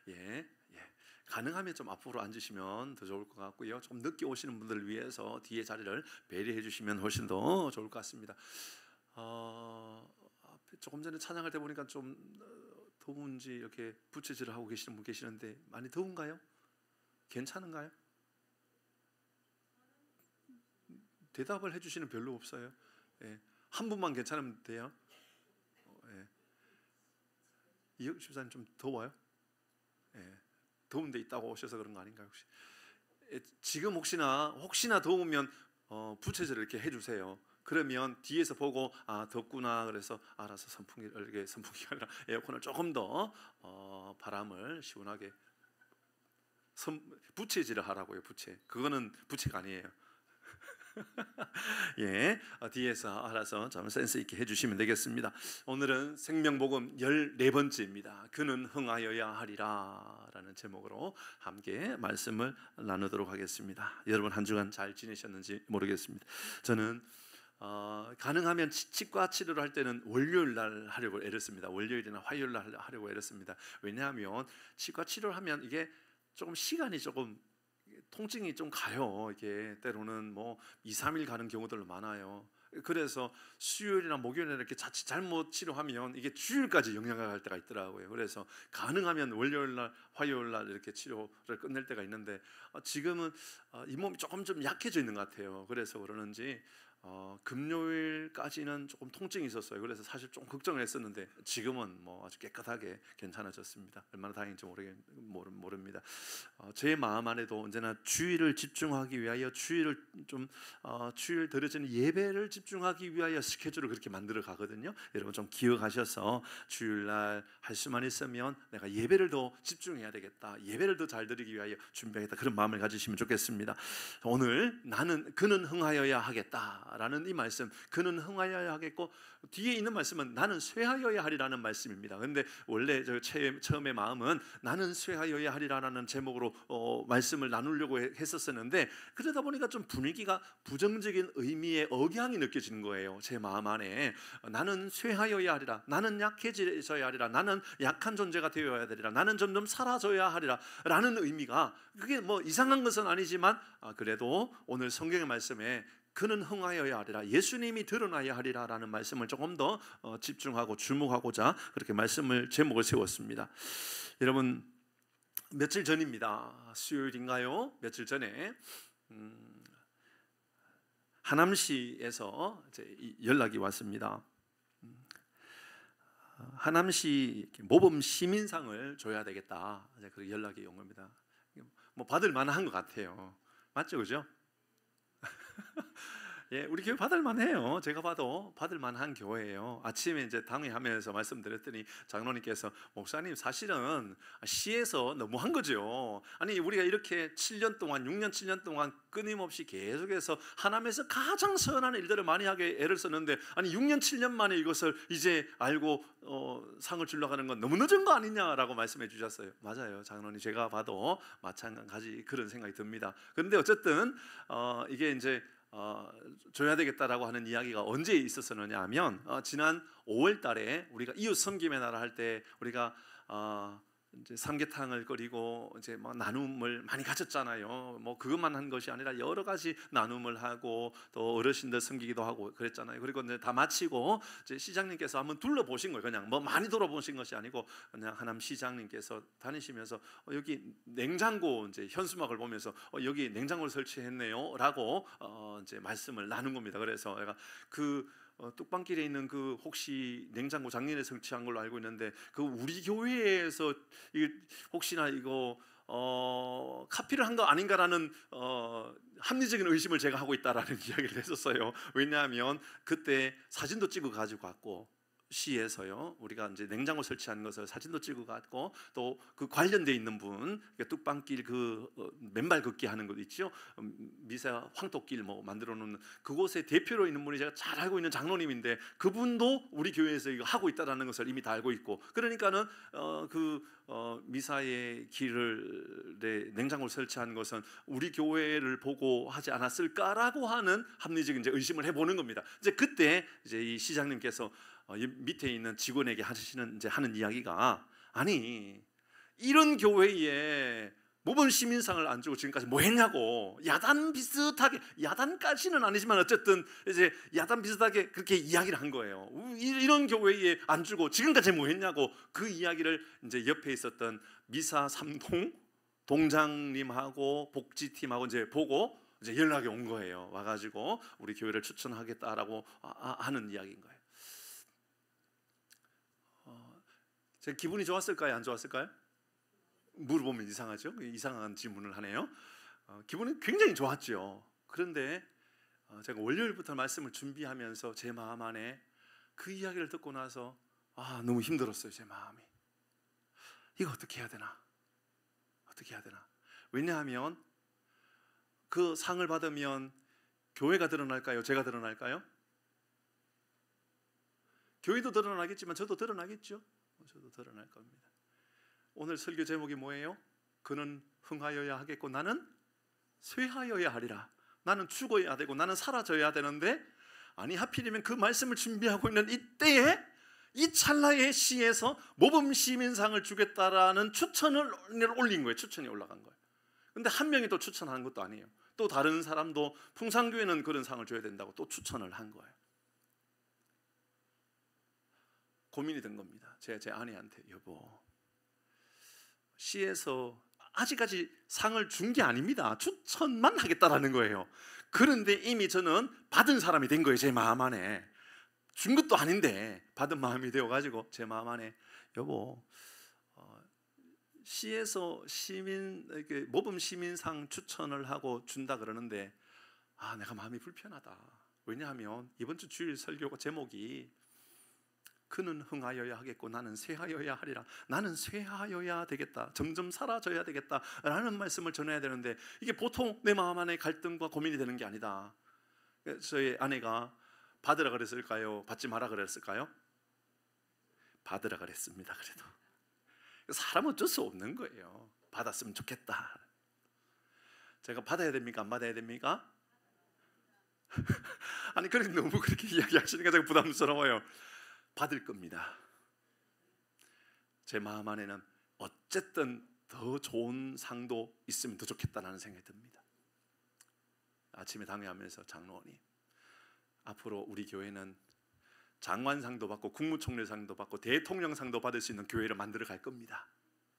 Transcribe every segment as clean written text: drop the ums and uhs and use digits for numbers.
예. 가능하면 좀 앞으로 앉으시면 더 좋을 것 같고요. 좀 늦게 오시는 분들을 위해서 뒤에 자리를 배려해 주시면 훨씬 더 좋을 것 같습니다. 조금 전에 찬양할 때 보니까 좀 더운지 이렇게 부채질을 하고 계시는 분 계시는데 많이 더운가요? 괜찮은가요? 대답을 해주시는 별로 없어요. 예. 한 분만 괜찮으면 돼요. 예. 이혁 집사님 좀 더워요? 예. 더운 데 있다고 오셔서 그런 거 아닌가요 혹시? 예. 지금 혹시나 더우면 부채질을 이렇게 해주세요. 그러면 뒤에서 보고 덥구나 그래서 알아서 선풍기가 아니라 에어컨을 조금 더 바람을 시원하게 부채질을 하라고요. 그거는 부채가 아니에요. 예, 뒤에서 알아서 좀 센스 있게 해주시면 되겠습니다. 오늘은 생명복음 14번째입니다. 그는 흥하여야 하리라 라는 제목으로 함께 말씀을 나누도록 하겠습니다. 여러분 한 주간 잘 지내셨는지 모르겠습니다. 저는 가능하면 치과 치료를 할 때는 월요일 날 하려고 애렸습니다. 월요일이나 화요일 날 하려고 애렸습니다. 왜냐하면 치과 치료를 하면 이게 조금 시간이 조금 통증이 좀 가요. 이게 때로는 뭐 2, 3일 가는 경우들 많아요. 그래서 수요일이나 목요일에 이렇게 자칫 잘못 치료하면 이게 주일까지 영향을 갈 때가 있더라고요. 그래서 가능하면 월요일 날, 화요일 날 이렇게 치료를 끝낼 때가 있는데 지금은 이 몸이 조금 좀 약해져 있는 것 같아요. 그래서 그러는지 금요일까지는 조금 통증이 있었어요. 그래서 사실 좀 걱정을 했었는데 지금은 뭐 아주 깨끗하게 괜찮아졌습니다. 얼마나 다행인지 모릅니다. 제 마음 안에도 언제나 주일을 집중하기 위하여 주일 드려지는 예배를 집중하기 위하여 스케줄을 그렇게 만들어 가거든요. 여러분 좀 기억하셔서 주일날 할 수만 있으면 내가 예배를 더 집중해야 되겠다. 예배를 더 잘 드리기 위하여 준비하겠다. 그런 마음을 가지시면 좋겠습니다. 오늘 그는 흥하여야 하겠다 라는 이 말씀, 그는 흥하여야 하겠고 뒤에 있는 말씀은 나는 쇠하여야 하리라는 말씀입니다. 그런데 원래 저 처음에 마음은 나는 쇠하여야 하리라는 제목으로 말씀을 나누려고 했었었는데 그러다 보니까 좀 분위기가 부정적인 의미의 억양이 느껴지는 거예요. 제 마음 안에 나는 쇠하여야 하리라, 나는 약해져야 하리라, 나는 약한 존재가 되어야 되리라, 나는 점점 사라져야 하리라 라는 의미가 그게 뭐 이상한 것은 아니지만 그래도 오늘 성경의 말씀에 그는 흥하여야 하리라, 예수님이 드러나야 하리라 라는 말씀을 조금 더 집중하고 주목하고자 그렇게 제목을 세웠습니다. 여러분 며칠 전입니다. 수요일인가요? 며칠 전에 하남시에서 연락이 왔습니다. 하남시 모범 시민상을 줘야 되겠다. 그 연락이 온 겁니다. 뭐 받을 만한 것 같아요. 맞죠, 그죠? 예, 우리 교회 받을 만해요. 제가 봐도 받을 만한 교회예요. 아침에 이제 당회하면서 말씀드렸더니 장로님께서 목사님 사실은 시에서 너무한 거죠. 아니 우리가 이렇게 7년 동안 6년 7년 동안 끊임없이 계속해서 하나님에서 가장 선한 일들을 많이 하게 애를 썼는데 아니 6년 7년 만에 이것을 이제 알고 상을 주려고 하는 건 너무 늦은 거 아니냐라고 말씀해 주셨어요. 맞아요, 장로님. 제가 봐도 마찬가지 그런 생각이 듭니다. 그런데 어쨌든 이게 이제 줘야 되겠다라고 하는 이야기가 언제 있었느냐 하면 지난 5월 달에 우리가 이웃 섬김의 나라 할 때 우리가 이제 삼계탕을 끓이고 이제 뭐 나눔을 많이 가졌잖아요. 뭐 그것만 한 것이 아니라 여러 가지 나눔을 하고 또 어르신들 섬기기도 하고 그랬잖아요. 그리고 이제 다 마치고 이제 시장님께서 한번 둘러보신 거예요. 그냥 뭐 많이 돌아보신 것이 아니고 그냥 하남 시장님께서 다니시면서 여기 냉장고 이제 현수막을 보면서 여기 냉장고를 설치했네요라고 이제 말씀을 나눈 겁니다. 그래서 내가 뚝방길에 있는 그 혹시 냉장고 작년에 설치한 걸로 알고 있는데 그 우리 교회에서 혹시나 이거 카피를 한 거 아닌가라는 합리적인 의심을 제가 하고 있다라는 이야기를 했었어요. 왜냐하면 그때 사진도 찍어 가지고 왔고 시에서요 우리가 이제 냉장고 설치한 것을 사진도 찍어 갔고 또 그 관련돼 있는 분 뚝방길 그 맨발 걷기 하는 것 있죠. 미사 황토길 뭐 만들어 놓는 그곳에 대표로 있는 분이 제가 잘 알고 있는 장로님인데 그분도 우리 교회에서 이거 하고 있다라는 것을 이미 다 알고 있고 그러니까는 미사의 길을 냉장고를 설치한 것은 우리 교회를 보고 하지 않았을까라고 하는 합리적인 이제 의심을 해보는 겁니다. 이제 그때 이제 이 시장님께서 밑에 있는 직원에게 하는 이야기가 아니 이런 교회에 모범 시민상을 안 주고 지금까지 뭐 했냐고, 야단 비슷하게, 야단까지는 아니지만 어쨌든 이제 야단 비슷하게 그렇게 이야기를 한 거예요. 이런 교회에 안 주고 지금까지 뭐 했냐고. 그 이야기를 이제 옆에 있었던 미사 3동 동장님하고 복지팀하고 이제 보고 이제 연락이 온 거예요. 와가지고 우리 교회를 추천하겠다라고 하는 이야기인 거예요. 제 기분이 좋았을까요? 안 좋았을까요? 물어보면 이상하죠? 이상한 질문을 하네요. 기분이 굉장히 좋았죠. 그런데 제가 월요일부터 말씀을 준비하면서 제 마음 안에 그 이야기를 듣고 나서 너무 힘들었어요. 제 마음이. 이거 어떻게 해야 되나? 어떻게 해야 되나? 왜냐하면 그 상을 받으면 교회가 드러날까요? 제가 드러날까요? 교회도 드러나겠지만 저도 드러나겠죠? 저도 드러날 겁니다. 오늘 설교 제목이 뭐예요? 그는 흥하여야 하겠고 나는 쇠하여야 하리라. 나는 죽어야 되고 나는 사라져야 되는데, 아니 하필이면 그 말씀을 준비하고 있는 이때에 이 찰나의 시에서 모범시민상을 주겠다라는 추천을 올린 거예요. 추천이 올라간 거예요. 근데 한 명이 또 추천하는 것도 아니에요. 또 다른 사람도 풍산교회는 그런 상을 줘야 된다고 또 추천을 한 거예요. 고민이 된 겁니다. 제 아내한테, 여보, 시에서 아직까지 상을 준 게 아닙니다. 추천만 하겠다라는 거예요. 그런데 이미 저는 받은 사람이 된 거예요. 제 마음 안에. 준 것도 아닌데 받은 마음이 되어가지고 제 마음 안에, 여보, 시에서 모범 시민상 추천을 하고 준다 그러는데 내가 마음이 불편하다. 왜냐하면 이번 주 주일 설교 제목이 그는 흥하여야 하겠고 나는 쇠하여야 하리라. 나는 쇠하여야 되겠다. 점점 사라져야 되겠다 라는 말씀을 전해야 되는데, 이게 보통 내 마음 안에 갈등과 고민이 되는 게 아니다. 저희 아내가 받으라 그랬을까요? 받지 마라 그랬을까요? 받으라 그랬습니다. 그래도 사람은 어쩔 수 없는 거예요. 받았으면 좋겠다. 제가 받아야 됩니까? 안 받아야 됩니까? 아니 그렇게 너무 그렇게 이야기하시니까 제가 부담스러워요. 받을 겁니다. 제 마음 안에는 어쨌든 더 좋은 상도 있으면 더 좋겠다라는 생각이 듭니다. 아침에 당회하면서 장로님, 앞으로 우리 교회는 장관상도 받고 국무총리상도 받고 대통령상도 받을 수 있는 교회를 만들어 갈 겁니다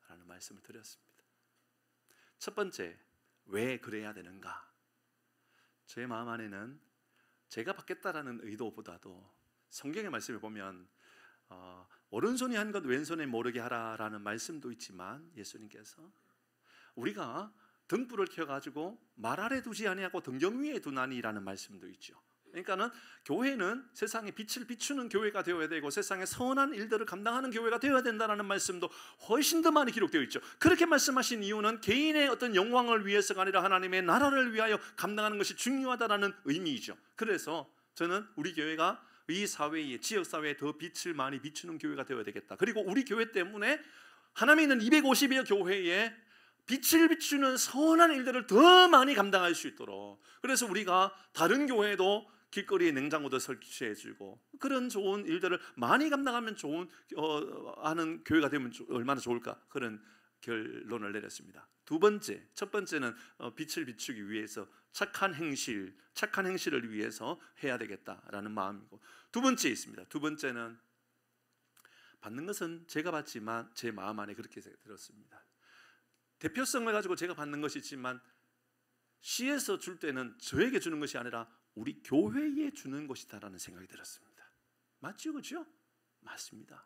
라는 말씀을 드렸습니다. 첫 번째, 왜 그래야 되는가? 제 마음 안에는 제가 받겠다라는 의도보다도 성경의 말씀을 보면 오른손이 한 것 왼손에 모르게 하라라는 말씀도 있지만, 예수님께서 우리가 등불을 켜가지고 말 아래 두지 아니하고 등경 위에 두나니라는 말씀도 있죠. 그러니까는 교회는 세상에 빛을 비추는 교회가 되어야 되고 세상에 선한 일들을 감당하는 교회가 되어야 된다는 말씀도 훨씬 더 많이 기록되어 있죠. 그렇게 말씀하신 이유는 개인의 어떤 영광을 위해서가 아니라 하나님의 나라를 위하여 감당하는 것이 중요하다는 의미이죠. 그래서 저는 우리 교회가 이 사회에, 지역사회에 더 빛을 많이 비추는 교회가 되어야 되겠다. 그리고 우리 교회 때문에 하나님이 있는 250여 교회에 빛을 비추는 선한 일들을 더 많이 감당할 수 있도록, 그래서 우리가 다른 교회도 길거리에 냉장고도 설치해주고 그런 좋은 일들을 많이 감당하면 하는 교회가 되면 얼마나 좋을까, 그런 결론을 내렸습니다. 두 번째, 첫 번째는 빛을 비추기 위해서 착한 행실을 위해서 해야 되겠다라는 마음이고, 두 번째 있습니다. 두 번째는 받는 것은 제가 받지만 제 마음 안에 그렇게 들었습니다. 대표성을 가지고 제가 받는 것이 있지만 시에서 줄 때는 저에게 주는 것이 아니라 우리 교회에 주는 것이다라는 생각이 들었습니다. 맞죠? 그렇죠? 맞습니다.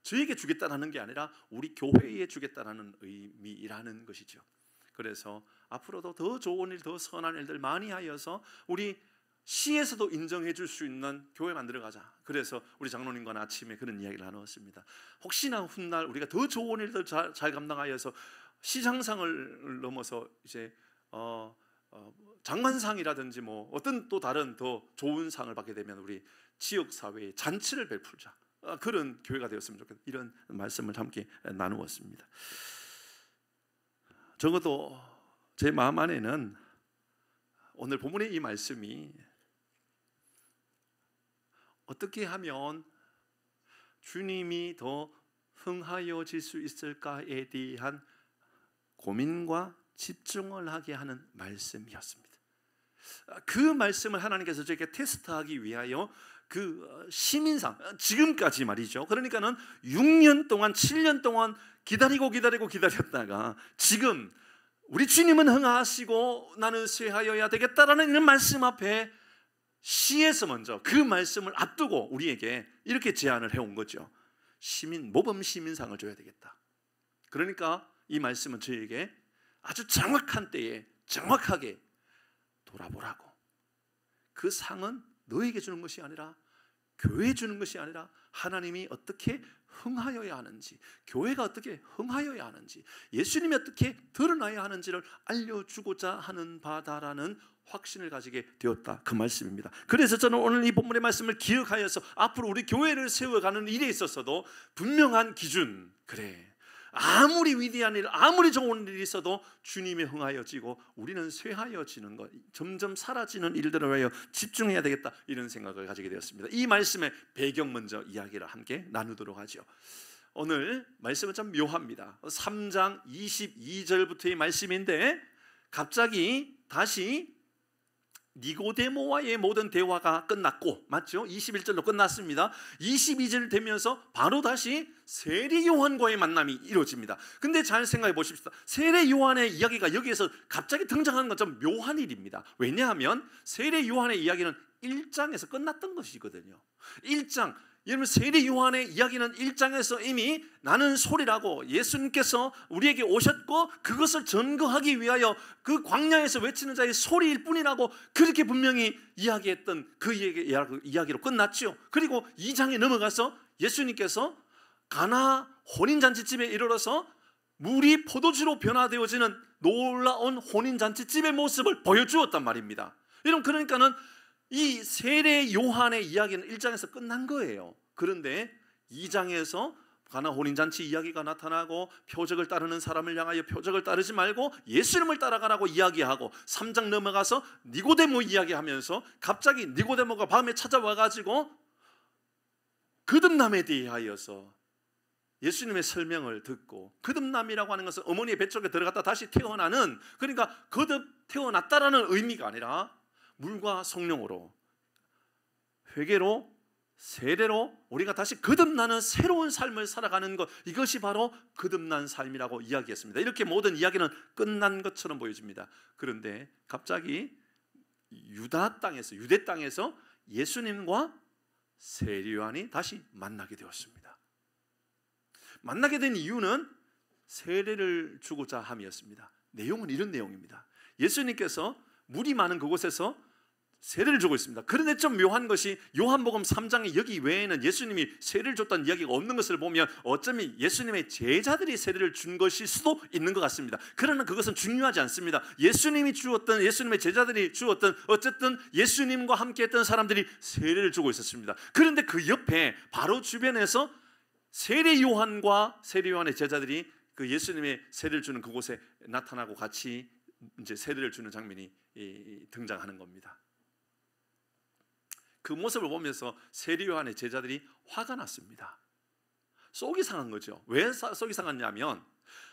저에게 주겠다라는 게 아니라 우리 교회에 주겠다라는 의미라는 것이죠. 그래서 앞으로도 더 좋은 일, 더 선한 일들 많이 하여서 우리 시에서도 인정해 줄 수 있는 교회 만들어 가자. 그래서 우리 장로님과는 아침에 그런 이야기를 나누었습니다. 혹시나 훗날 우리가 더 좋은 일들 잘 감당하여서 시장상을 넘어서 이제 장관상이라든지 뭐 어떤 또 다른 더 좋은 상을 받게 되면 우리 지역 사회에 잔치를 베풀자. 그런 교회가 되었으면 좋겠다. 이런 말씀을 함께 나누었습니다. 적어도 제 마음 안에는 오늘 본문의 이 말씀이 어떻게 하면 주님이 더 흥하여질 수 있을까에 대한 고민과 집중을 하게 하는 말씀이었습니다. 그 말씀을 하나님께서 저에게 테스트하기 위하여 그 시민상, 지금까지 말이죠. 그러니까는 6년 동안 7년 동안 기다렸다가 지금 우리 주님은 흥하시고 나는 쇠하여야 되겠다라는 이런 말씀 앞에 시에서 먼저 그 말씀을 앞두고 우리에게 이렇게 제안을 해온 거죠. 모범 시민상을 줘야 되겠다. 그러니까 이 말씀은 저에게 아주 정확한 때에 정확하게 돌아보라고. 그 상은 너에게 주는 것이 아니라, 교회에 주는 것이 아니라, 하나님이 어떻게 흥하여야 하는지, 교회가 어떻게 흥하여야 하는지, 예수님이 어떻게 드러나야 하는지를 알려주고자 하는 바다라는 확신을 가지게 되었다, 그 말씀입니다. 그래서 저는 오늘 이 본문의 말씀을 기억하여서 앞으로 우리 교회를 세워가는 일에 있어서도 분명한 기준, 그래, 아무리 위대한 일, 아무리 좋은 일이 있어도 주님이 흥하여지고 우리는 쇠하여지는 것, 점점 사라지는 일들을 위하여 집중해야 되겠다, 이런 생각을 가지게 되었습니다. 이 말씀의 배경 먼저 이야기를 함께 나누도록 하죠. 오늘 말씀은 좀 묘합니다. 3장 22절부터의 말씀인데 갑자기 다시 니고데모와의 모든 대화가 끝났고, 맞죠? 21절로 끝났습니다. 22절 되면서 바로 다시 세례 요한과의 만남이 이루어집니다. 근데 잘 생각해 보십시오. 세례 요한의 이야기가 여기에서 갑자기 등장하는 건 좀 묘한 일입니다. 왜냐하면 세례 요한의 이야기는 1장에서 끝났던 것이거든요. 1장, 여러분, 세례 요한의 이야기는 1장에서 이미 나는 소리라고 예수님께서 우리에게 오셨고 그것을 전거하기 위하여 그 광야에서 외치는 자의 소리일 뿐이라고 그렇게 분명히 이야기했던 그 이야기로 끝났죠. 그리고 2장에 넘어가서 예수님께서 가나 혼인잔치집에 이르러서 물이 포도주로 변화되어지는 놀라운 혼인잔치집의 모습을 보여주었단 말입니다. 여러분, 그러니까는 이 세례 요한의 이야기는 1장에서 끝난 거예요. 그런데 2장에서 가나 혼인잔치 이야기가 나타나고 표적을 따르는 사람을 향하여 표적을 따르지 말고 예수님을 따라가라고 이야기하고 3장 넘어가서 니고데모 이야기하면서 갑자기 니고데모가 밤에 찾아와가지고 거듭남에 대하여서 예수님의 설명을 듣고, 거듭남이라고 하는 것은 어머니의 뱃속에 들어갔다 다시 태어나는, 그러니까 거듭 태어났다라는 의미가 아니라 물과 성령으로, 회개로, 세례로 우리가 다시 거듭나는 새로운 삶을 살아가는 것, 이것이 바로 거듭난 삶이라고 이야기했습니다. 이렇게 모든 이야기는 끝난 것처럼 보여집니다. 그런데 갑자기 유대 땅에서 예수님과 세례 요한이 다시 만나게 되었습니다. 만나게 된 이유는 세례를 주고자 함이었습니다. 내용은 이런 내용입니다. 예수님께서 물이 많은 그곳에서 세례를 주고 있습니다. 그런데 좀 묘한 것이 요한복음 3장에 여기 외에는 예수님이 세례를 줬다는 이야기가 없는 것을 보면 어쩌면 예수님의 제자들이 세례를 준 것일 수도 있는 것 같습니다. 그러나 그것은 중요하지 않습니다. 예수님이 주었던, 예수님의 제자들이 주었던, 어쨌든 예수님과 함께했던 사람들이 세례를 주고 있었습니다. 그런데 그 옆에 바로 주변에서 세례 요한과 세례 요한의 제자들이 그 예수님의 세례를 주는 그곳에 나타나고 같이 이제 세례를 주는 장면이 등장하는 겁니다. 그 모습을 보면서 세례 요한의 제자들이 화가 났습니다. 속이 상한 거죠. 왜 속이 상했냐면,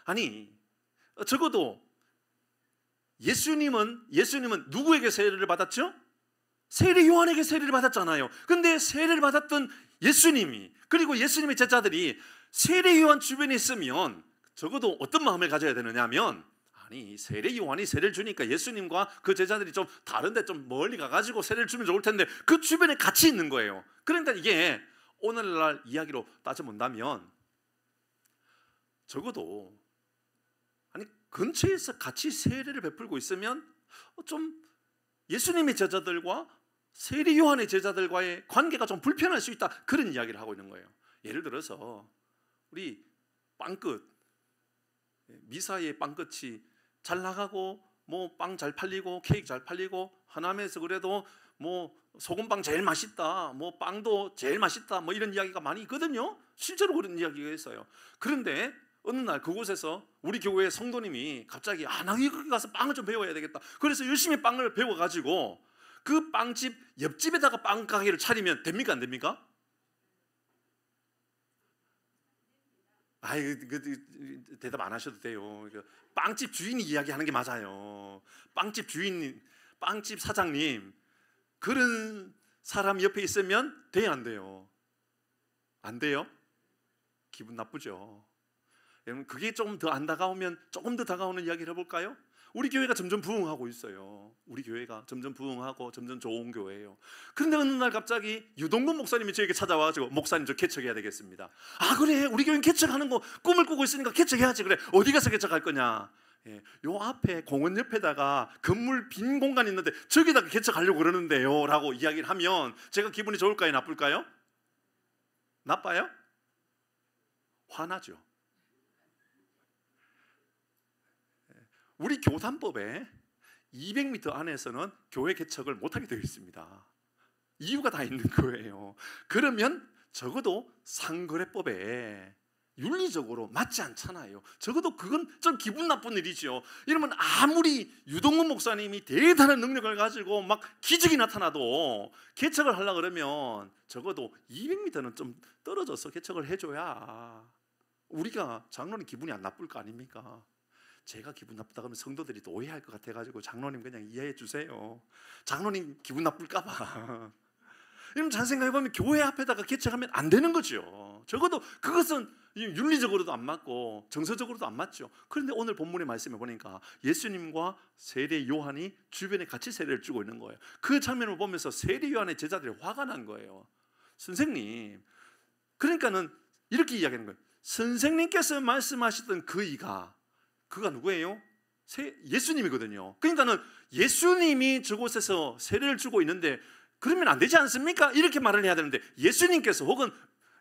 아니 적어도 예수님은 누구에게 세례를 받았죠? 세례 요한에게 세례를 받았잖아요. 근데 세례를 받았던 예수님이, 그리고 예수님의 제자들이 세례 요한 주변에 있으면 적어도 어떤 마음을 가져야 되느냐면, 아니 세례 요한이 세례를 주니까 예수님과 그 제자들이 좀 다른데 좀 멀리 가가지고 세례를 주면 좋을 텐데 그 주변에 같이 있는 거예요. 그러니까 이게 오늘날 이야기로 따져본다면 적어도 아니 근처에서 같이 세례를 베풀고 있으면 좀 예수님의 제자들과 세례 요한의 제자들과의 관계가 좀 불편할 수 있다, 그런 이야기를 하고 있는 거예요. 예를 들어서 우리 빵끝, 미사의 빵끝이 잘 나가고 뭐 빵 잘 팔리고 케이크 잘 팔리고 하남에서 그래도 뭐 소금빵 제일 맛있다, 뭐 빵도 제일 맛있다, 뭐 이런 이야기가 많이 있거든요. 실제로 그런 이야기가 있어요. 그런데 어느 날 그곳에서 우리 교회 성도님이 갑자기 나 여기 가서 빵을 좀 배워야 되겠다, 그래서 열심히 빵을 배워가지고 그 빵집 옆집에다가 빵 가게를 차리면 됩니까, 안 됩니까? 아이 대답 안 하셔도 돼요. 빵집 주인이 이야기하는 게 맞아요. 빵집 주인, 빵집 사장님 그런 사람 옆에 있으면 돼요, 안 돼요? 안 돼요? 기분 나쁘죠. 여러분 그게 조금 더 안 다가오면 조금 더 다가오는 이야기를 해볼까요? 우리 교회가 점점 부흥하고 있어요. 우리 교회가 점점 부흥하고 점점 좋은 교회예요. 그런데 어느 날 갑자기 유동근 목사님이 저에게 찾아와가지고 목사님 저 개척해야 되겠습니다. 아 그래 우리 교회 개척하는 거 꿈을 꾸고 있으니까 개척해야지. 그래 어디 가서 개척할 거냐. 요 앞에 공원 옆에다가 건물 빈 공간 있는데 저기다가 개척하려고 그러는데요 라고 이야기를 하면 제가 기분이 좋을까요 나쁠까요? 나빠요? 화나죠. 우리 교단법에 200m 안에서는 교회 개척을 못하게 되어 있습니다. 이유가 다 있는 거예요. 그러면 적어도 상거래법에 윤리적으로 맞지 않잖아요. 적어도 그건 좀 기분 나쁜 일이죠. 이러면 아무리 유동근 목사님이 대단한 능력을 가지고 막 기적이 나타나도 개척을 하려고 그러면 적어도 200m는 좀 떨어져서 개척을 해줘야 우리가 장로님 기분이 안 나쁠 거 아닙니까? 제가 기분 나쁘다 그러면 성도들이 또 오해할 것 같아가지고 장로님 그냥 이해해 주세요. 장로님 기분 나쁠까 봐. 여러분 잘 생각해보면 교회 앞에다가 개척하면 안 되는 거죠. 적어도 그것은 윤리적으로도 안 맞고 정서적으로도 안 맞죠. 그런데 오늘 본문의 말씀에 보니까 예수님과 세례 요한이 주변에 같이 세례를 주고 있는 거예요. 그 장면을 보면서 세례 요한의 제자들이 화가 난 거예요. 선생님, 그러니까는 이렇게 이야기하는 거예요. 선생님께서 말씀하셨던 그가 누구예요? 예수님이거든요. 그러니까는 예수님이 저곳에서 세례를 주고 있는데 그러면 안 되지 않습니까? 이렇게 말을 해야 되는데 예수님께서 혹은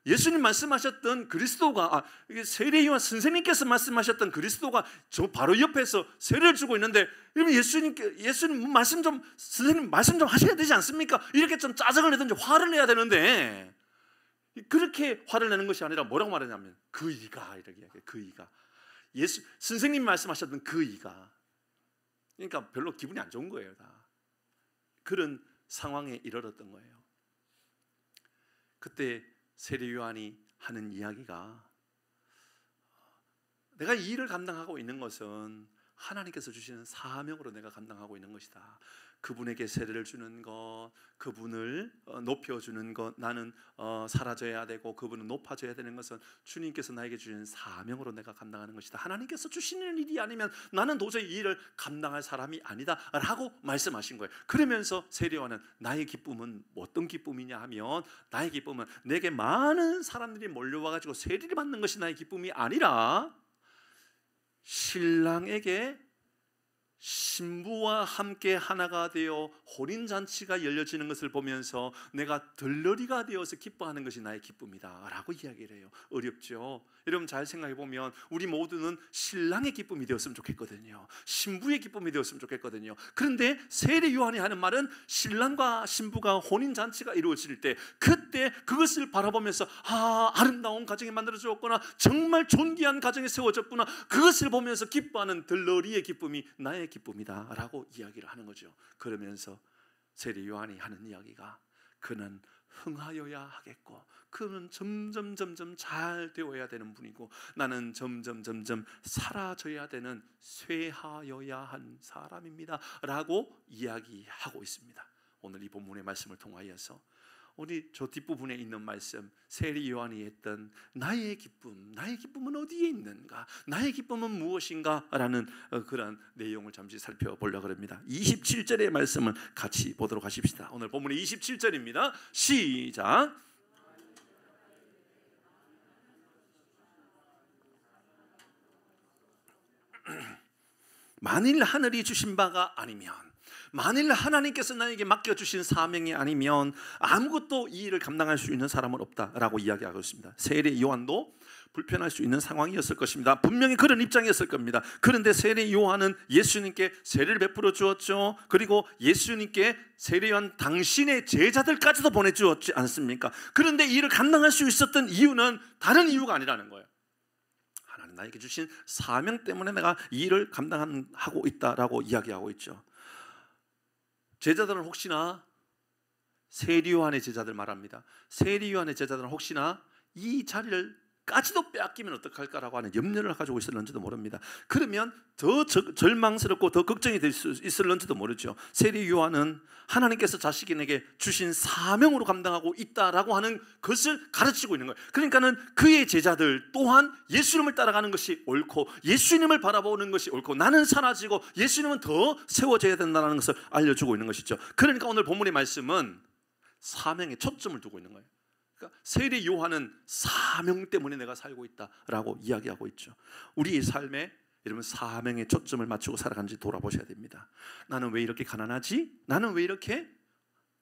예수님 말씀하셨던 그리스도가 세례요한 선생님께서 말씀하셨던 그리스도가 저 바로 옆에서 세례를 주고 있는데 그러면 예수님 말씀 좀 선생님 말씀 좀 하셔야 되지 않습니까? 이렇게 좀 짜증을 내든지 화를 내야 되는데 그렇게 화를 내는 것이 아니라 뭐라고 말하냐면 그이가 이렇게 이야기해요. 그이가 선생님이 말씀하셨던 그이가 그러니까 별로 기분이 안 좋은 거예요. 다 그런 상황에 이르렀던 거예요. 그때 세례 요한이 하는 이야기가 내가 이 일을 감당하고 있는 것은 하나님께서 주시는 사명으로 내가 감당하고 있는 것이다. 그분에게 세례를 주는 것, 그분을 높여주는 것, 나는 사라져야 되고 그분은 높아져야 되는 것은 주님께서 나에게 주신 사명으로 내가 감당하는 것이다. 하나님께서 주시는 일이 아니면 나는 도저히 이 일을 감당할 사람이 아니다 라고 말씀하신 거예요. 그러면서 세례요한은 나의 기쁨은 어떤 기쁨이냐 하면 나의 기쁨은 내게 많은 사람들이 몰려와가지고 세례를 받는 것이 나의 기쁨이 아니라 신랑에게 신부와 함께 하나가 되어 혼인잔치가 열려지는 것을 보면서 내가 들러리가 되어서 기뻐하는 것이 나의 기쁨이다 라고 이야기를 해요. 어렵죠? 여러분 잘 생각해 보면 우리 모두는 신랑의 기쁨이 되었으면 좋겠거든요. 신부의 기쁨이 되었으면 좋겠거든요. 그런데 세례 요한이 하는 말은 신랑과 신부가 혼인잔치가 이루어질 때 그때 그것을 바라보면서 아름다운 가정이 만들어졌구나, 정말 존귀한 가정이 세워졌구나, 그것을 보면서 기뻐하는 들러리의 기쁨이 나의 기쁨이다 라고 이야기를 하는 거죠. 그러면서 세례 요한이 하는 이야기가 그는 흥하여야 하겠고 그는 점점 잘 되어야 되는 분이고 나는 점점 사라져야 되는 쇠하여야 한 사람입니다 라고 이야기하고 있습니다. 오늘 이 본문의 말씀을 통하여서 우리 저 뒷부분에 있는 말씀, 세례 요한이 했던 나의 기쁨은 어디에 있는가, 나의 기쁨은 무엇인가 라는 그런 내용을 잠시 살펴보려고 합니다. 27절의 말씀을 같이 보도록 하십시다. 오늘 본문이 27절입니다. 시작. 만일 하늘이 주신 바가 아니면, 만일 하나님께서 나에게 맡겨주신 사명이 아니면 아무것도 이 일을 감당할 수 있는 사람은 없다라고 이야기하고 있습니다. 세례 요한도 불편할 수 있는 상황이었을 것입니다. 분명히 그런 입장이었을 겁니다. 그런데 세례 요한은 예수님께 세례를 베풀어 주었죠. 그리고 예수님께 세례 요한 당신의 제자들까지도 보내주었지 않습니까? 그런데 이 일을 감당할 수 있었던 이유는 다른 이유가 아니라는 거예요. 하나님 나에게 주신 사명 때문에 내가 이 일을 감당하고 있다라고 이야기하고 있죠. 제자들은 혹시나 세례 요한의 제자들 말합니다. 세례 요한의 제자들은 혹시나 이 자리를 것까지도 빼앗기면 어떡할까라고 하는 염려를 가지고 있을는지도 모릅니다. 그러면 더 절망스럽고 더 걱정이 될 수 있을는지도 모르죠. 세리 요한은 하나님께서 자신에게 주신 사명으로 감당하고 있다라고 하는 것을 가르치고 있는 거예요. 그러니까는 그의 제자들 또한 예수님을 따라가는 것이 옳고 예수님을 바라보는 것이 옳고 나는 사라지고 예수님은 더 세워져야 된다는 것을 알려주고 있는 것이죠. 그러니까 오늘 본문의 말씀은 사명에 초점을 두고 있는 거예요. 그러니까 세리 요한은 사명 때문에 내가 살고 있다라고 이야기하고 있죠. 우리의 삶에 여러분 사명에 초점을 맞추고 살아가는지 돌아보셔야 됩니다. 나는 왜 이렇게 가난하지? 나는 왜 이렇게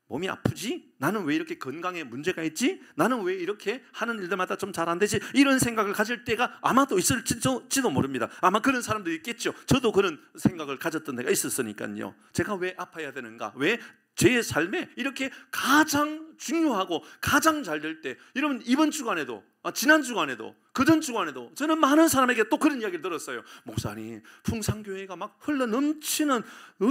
몸이 아프지? 나는 왜 이렇게 건강에 문제가 있지? 나는 왜 이렇게 하는 일들마다 좀 잘 안 되지? 이런 생각을 가질 때가 아마도 있을지도 모릅니다. 아마 그런 사람도 있겠죠. 저도 그런 생각을 가졌던 때가 있었으니까요. 제가 왜 아파야 되는가? 왜 제 삶에 이렇게 가장 중요하고 가장 잘 될 때, 여러분 이번 주간에도 지난 주간에도 그전 주간에도 저는 많은 사람에게 또 그런 이야기를 들었어요. 목사님, 풍산교회가 막 흘러 넘치는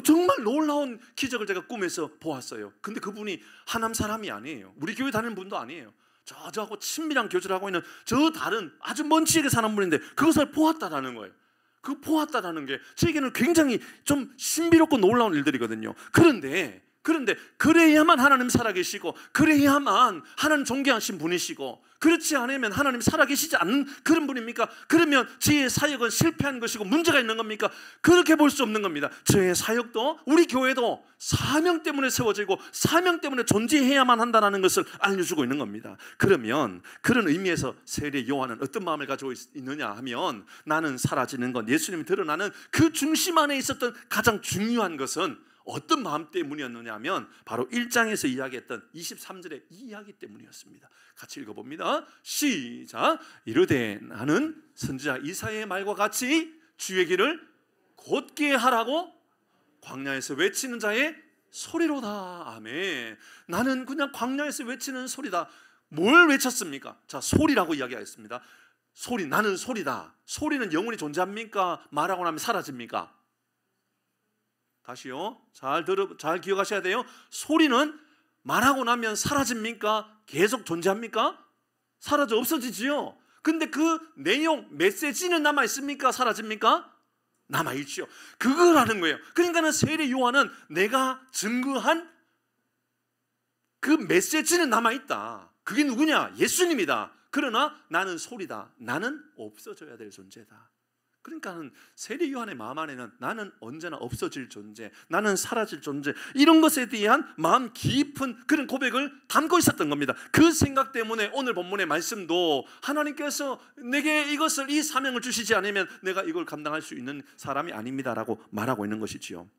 정말 놀라운 기적을 제가 꿈에서 보았어요. 근데 그분이 하남 사람이 아니에요. 우리 교회 다니는 분도 아니에요. 저하고 친밀한 교제를 하고 있는 저 다른 아주 먼 지역에 사는 분인데 그것을 보았다라는 거예요. 그 보았다라는 게 저에게는 굉장히 좀 신비롭고 놀라운 일들이거든요. 그런데 그래야만 하나님 살아계시고 그래야만 하나님 존귀하신 분이시고, 그렇지 않으면 하나님 살아계시지 않는 그런 분입니까? 그러면 저의 사역은 실패한 것이고 문제가 있는 겁니까? 그렇게 볼 수 없는 겁니다. 저의 사역도 우리 교회도 사명 때문에 세워지고 사명 때문에 존재해야만 한다는 것을 알려주고 있는 겁니다. 그러면 그런 의미에서 세례 요한은 어떤 마음을 가지고 있느냐 하면, 나는 사라지는 것, 예수님이 드러나는 그 중심 안에 있었던 가장 중요한 것은 어떤 마음 때문이었느냐 하면 바로 1장에서 이야기했던 23절의 이 이야기 때문이었습니다. 같이 읽어봅니다. 시작. 이르되 나는 선지자 이사야의 말과 같이 주의 길을 곧게 하라고 광야에서 외치는 자의 소리로다. 아멘. 나는 그냥 광야에서 외치는 소리다. 뭘 외쳤습니까? 자, 소리라고 이야기하였습니다. 소리, 나는 소리다. 소리는 영원히 존재합니까? 말하고 나면 사라집니까? 다시요. 잘 기억하셔야 돼요. 소리는 말하고 나면 사라집니까? 계속 존재합니까? 사라져 없어지지요. 근데 그 내용, 메시지는 남아 있습니까? 사라집니까? 남아 있죠. 그걸 하는 거예요. 그러니까는 세례 요한은 내가 증거한 그 메시지는 남아 있다. 그게 누구냐? 예수님이다. 그러나 나는 소리다. 나는 없어져야 될 존재다. 그러니까는 세례 요한의 마음 안에는 나는 언제나 없어질 존재, 나는 사라질 존재, 이런 것에 대한 마음 깊은 그런 고백을 담고 있었던 겁니다. 그 생각 때문에 오늘 본문의 말씀도 하나님께서 내게 이것을, 이 사명을 주시지 않으면 내가 이걸 감당할 수 있는 사람이 아닙니다라고 말하고 있는 것이지요.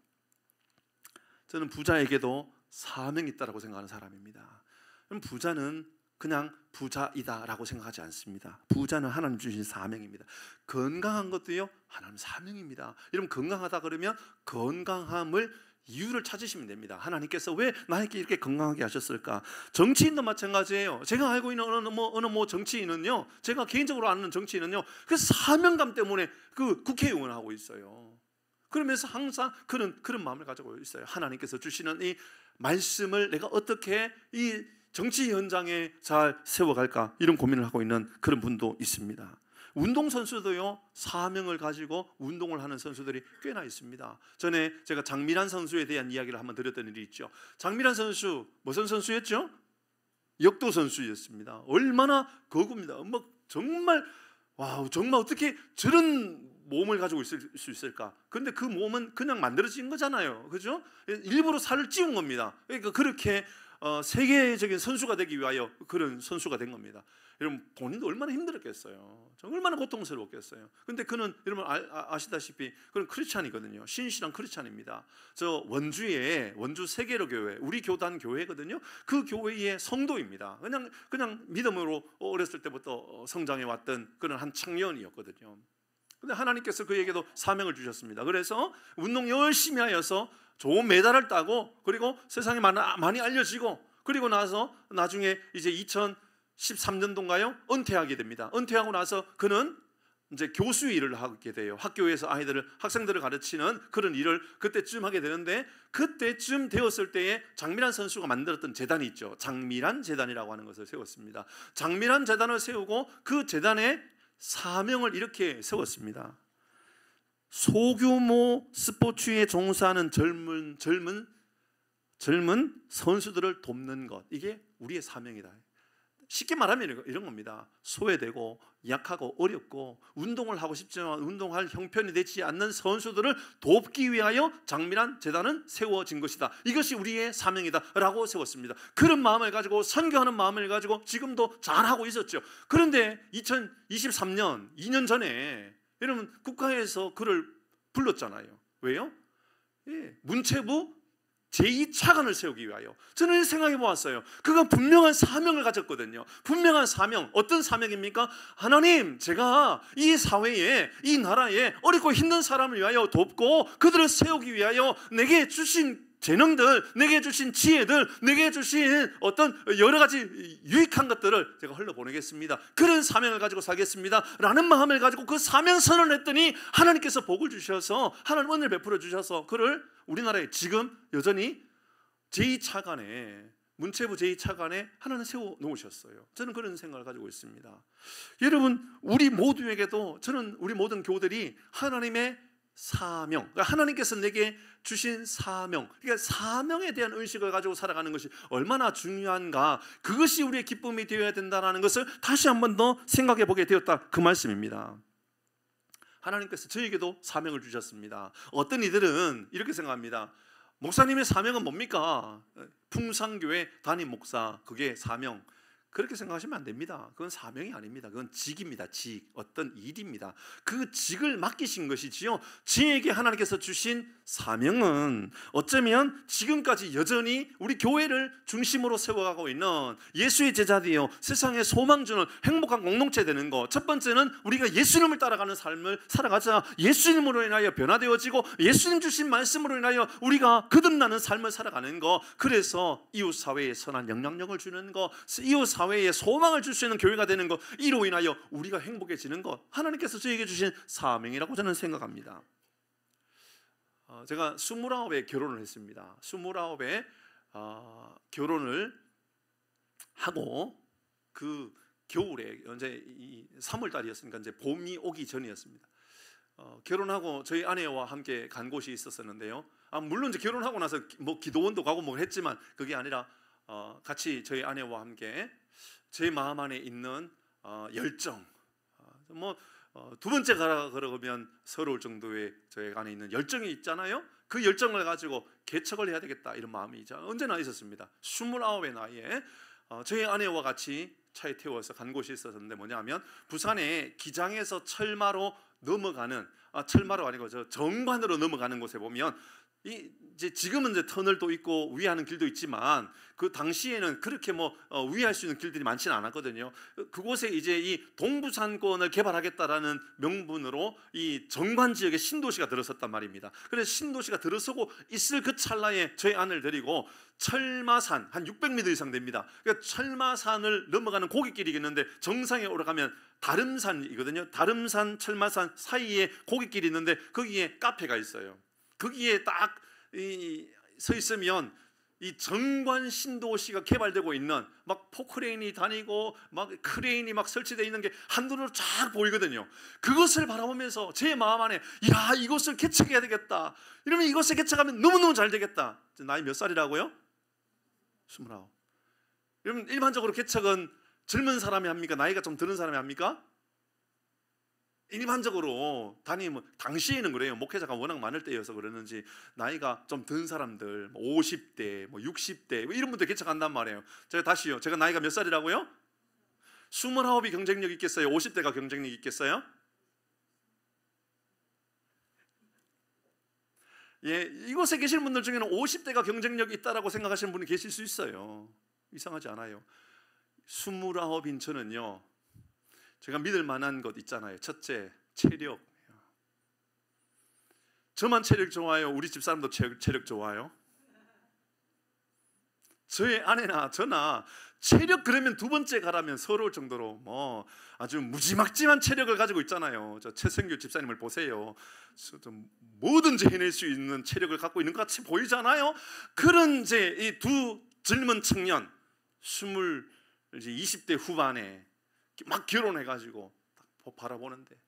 저는 부자에게도 사명이 있다고 생각하는 사람입니다. 그럼 부자는 그냥 부자이다라고 생각하지 않습니다. 부자는 하나님 주신 사명입니다. 건강한 것도요, 하나님 사명입니다. 여러분 건강하다 그러면 건강함을 이유를 찾으시면 됩니다. 하나님께서 왜 나에게 이렇게 건강하게 하셨을까? 정치인도 마찬가지예요. 제가 알고 있는 어느 정치인은요, 제가 개인적으로 아는 정치인은요, 그 사명감 때문에 그 국회의원을 하고 있어요. 그러면서 항상 그런 마음을 가지고 있어요. 하나님께서 주시는 이 말씀을 내가 어떻게 이 정치 현장에 잘 세워갈까, 이런 고민을 하고 있는 그런 분도 있습니다. 운동선수도요, 사명을 가지고 운동을 하는 선수들이 꽤나 있습니다. 전에 제가 장미란 선수에 대한 이야기를 한번 드렸던 일이 있죠. 장미란 선수 무슨 선수였죠? 역도 선수였습니다. 얼마나 거구입니다. 정말 정말 어떻게 저런 몸을 가지고 있을 수 있을까? 근데 그 몸은 그냥 만들어진 거잖아요. 그죠? 일부러 살을 찌운 겁니다. 그러니까 그렇게 세계적인 선수가 되기 위하여 그런 선수가 된 겁니다. 여러분 본인도 얼마나 힘들었겠어요. 얼마나 고통스러웠겠어요. 근데 그는 여러분 아시다시피 그는 크리스찬이거든요. 신실한 크리스찬입니다. 저 원주 세계로 교회, 우리 교단 교회거든요. 그 교회의 성도입니다. 그냥 믿음으로 어렸을 때부터 성장해 왔던 그런 한 청년이었거든요. 근데 하나님께서 그에게도 사명을 주셨습니다. 그래서 운동 열심히 하여서 좋은 메달을 따고, 그리고 세상에 많이 알려지고, 그리고 나서 나중에 이제 2013년도인가요? 은퇴하게 됩니다. 은퇴하고 나서 그는 이제 교수 일을 하게 돼요. 학교에서 학생들을 가르치는 그런 일을 그때쯤 하게 되는데, 그때쯤 되었을 때에 장미란 선수가 만들었던 재단이 있죠. 장미란 재단이라고 하는 것을 세웠습니다. 장미란 재단을 세우고 그 재단의 사명을 이렇게 세웠습니다. 소규모 스포츠에 종사하는 젊은 선수들을 돕는 것, 이게 우리의 사명이다. 쉽게 말하면 이런 겁니다. 소외되고 약하고 어렵고 운동을 하고 싶지만 운동할 형편이 되지 않는 선수들을 돕기 위하여 장미란 재단은 세워진 것이다. 이것이 우리의 사명이다 라고 세웠습니다. 그런 마음을 가지고, 선교하는 마음을 가지고 지금도 잘하고 있었죠. 그런데 2023년 2년 전에 여러분 국가에서 그를 불렀잖아요. 왜요? 문체부 제2차관을 세우기 위하여. 저는 생각해 보았어요. 그가 분명한 사명을 가졌거든요. 분명한 사명. 어떤 사명입니까? 하나님, 제가 이 사회에, 이 나라에 어렵고 힘든 사람을 위하여 돕고 그들을 세우기 위하여 내게 주신 재능들, 내게 주신 지혜들, 내게 주신 어떤 여러 가지 유익한 것들을 제가 흘러보내겠습니다. 그런 사명을 가지고 살겠습니다 라는 마음을 가지고 그 사명 선언을 했더니 하나님께서 복을 주셔서, 하나님 은혜를 베풀어 주셔서 그를 우리나라에 지금 여전히 제2차관에, 문체부 제2차관에 하나님 세워 놓으셨어요. 저는 그런 생각을 가지고 있습니다. 여러분, 우리 모두에게도, 저는 우리 모든 교우들이 하나님의 사명, 그러니까 하나님께서 내게 주신 사명, 그러니까 사명에 대한 의식을 가지고 살아가는 것이 얼마나 중요한가, 그것이 우리의 기쁨이 되어야 된다는 것을 다시 한 번 더 생각해 보게 되었다, 그 말씀입니다. 하나님께서 저에게도 사명을 주셨습니다. 어떤 이들은 이렇게 생각합니다. 목사님의 사명은 뭡니까? 풍산교회 담임 목사, 그게 사명. 그렇게 생각하시면 안 됩니다. 그건 사명이 아닙니다. 그건 직입니다. 직, 어떤 일입니다. 그 직을 맡기신 것이지요. 저에게 하나님께서 주신 사명은 어쩌면 지금까지 여전히 우리 교회를 중심으로 세워가고 있는 예수의 제자되어 세상에 소망 주는 행복한 공동체 되는 것. 첫 번째는 우리가 예수님을 따라가는 삶을 살아가자 예수님으로 인하여 변화되어지고 예수님 주신 말씀으로 인하여 우리가 거듭나는 삶을 살아가는 것. 그래서 이웃 사회에 선한 영향력을 주는 것, 이웃 사회에 소망을 줄 수 있는 교회가 되는 것, 이로 인하여 우리가 행복해지는 것, 하나님께서 저에게 주신 사명이라고 저는 생각합니다. 제가 29에 결혼을 했습니다. 29에 결혼을 하고 그 겨울에, 이제 3월 달이었으니까 이제 봄이 오기 전이었습니다. 결혼하고 저희 아내와 함께 간 곳이 있었는데요. 물론 이제 결혼하고 나서 뭐 기도원도 가고 뭐 했지만 그게 아니라 같이 저희 아내와 함께 제 마음 안에 있는 열정, 두 번째 가라 그러면 서러울 정도의 저희 안에 있는 열정이 있잖아요. 그 열정을 가지고 개척을 해야 되겠다, 이런 마음이 언제나 있었습니다. 29의 나이에 저희 아내와 같이 차에 태워서 간 곳이 있었는데, 뭐냐면 부산의 기장에서 철마로 넘어가는, 철마로 아니고 저 정관으로 넘어가는 곳에 보면 이제 지금은 이제 터널도 있고 위하는 길도 있지만 그 당시에는 그렇게 위할 수 있는 길들이 많지는 않았거든요. 그곳에 이제 이 동부산권을 개발하겠다라는 명분으로 이 정관 지역에 신도시가 들어섰단 말입니다. 그래서 신도시가 들어서고 있을 그 찰나에 저희 아내를 데리고 철마산, 한 600m 이상 됩니다. 그러니까 철마산을 넘어가는 고깃길이 있는데 정상에 올라가면 다름산이거든요. 다름산, 철마산 사이에 고깃길이 있는데 거기에 카페가 있어요. 거기에 딱 서 있으면 이 정관 신도시가 개발되고 있는, 막 포크레인이 다니고 막 크레인이 막 설치되어 있는 게 한눈으로 쫙 보이거든요. 그것을 바라보면서 제 마음 안에, 야, 이곳을 개척해야 되겠다. 이러면 이곳에 개척하면 너무너무 잘 되겠다. 나이 몇 살이라고요? 29. 여러분, 일반적으로 개척은 젊은 사람이 합니까? 나이가 좀 드는 사람이 합니까? 일반적으로 당시에는 그래요. 목회자가 워낙 많을 때여서 그러는지 나이가 좀 든 사람들, 50대, 60대 이런 분들 개척한단 말이에요. 제가 나이가 몇 살이라고요? 29이 경쟁력 있겠어요? 50대가 경쟁력 있겠어요? 예, 이곳에 계시는 분들 중에는 50대가 경쟁력이 있다라고 생각하시는 분이 계실 수 있어요. 이상하지 않아요. 29인 저는요, 제가 믿을 만한 것 있잖아요. 첫째, 체력. 저만 체력 좋아요? 우리 집사람도 체력 좋아요? 저의 아내나 저나 체력 그러면 두 번째 가라면 서러울 정도로 뭐 아주 무지막지한 체력을 가지고 있잖아요. 저 최성규 집사님을 보세요. 뭐든지 해낼 수 있는 체력을 갖고 있는 것 같이 보이잖아요. 그런 이제 이 두 젊은 청년 20대 후반에 막 결혼해가지고 바라보는데